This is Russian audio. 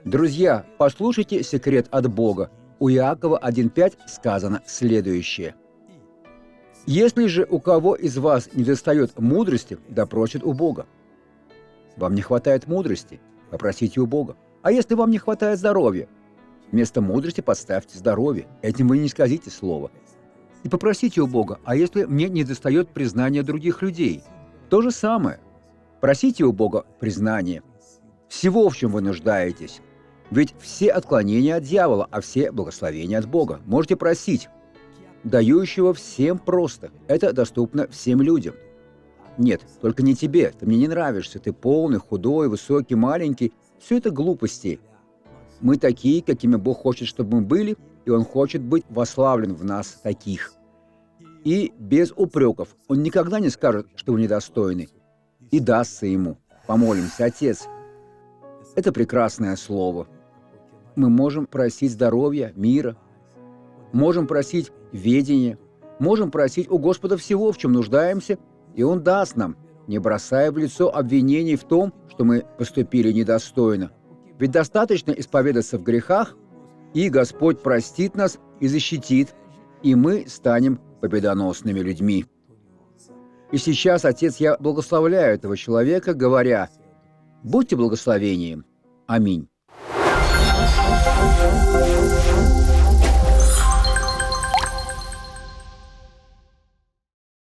Друзья, послушайте секрет от Бога. У Иакова 1:5 сказано следующее. «Если же у кого из вас недостает мудрости, да просит у Бога». Вам не хватает мудрости? Попросите у Бога. А если вам не хватает здоровья? Вместо мудрости подставьте здоровье. Этим вы не исказите слово. И попросите у Бога. А если мне недостает признания других людей? То же самое. Просите у Бога признания. Всего, в чем вы нуждаетесь. Ведь все отклонения от дьявола, а все благословения от Бога. Можете просить. Дающего всем просто. Это доступно всем людям. Нет, только не тебе. Ты мне не нравишься. Ты полный, худой, высокий, маленький. Все это глупости. Мы такие, какими Бог хочет, чтобы мы были, и Он хочет быть восславлен в нас таких. И без упреков. Он никогда не скажет, что вы недостойны. И дастся ему. Помолимся, Отец. Это прекрасное слово. Мы можем просить здоровья, мира. Можем просить ведения. Можем просить у Господа всего, в чем нуждаемся, и Он даст нам, не бросая в лицо обвинений в том, что мы поступили недостойно. Ведь достаточно исповедаться в грехах, и Господь простит нас и защитит, и мы станем победоносными людьми. И сейчас, Отец, я благословляю этого человека, говоря: будьте благословением. Аминь.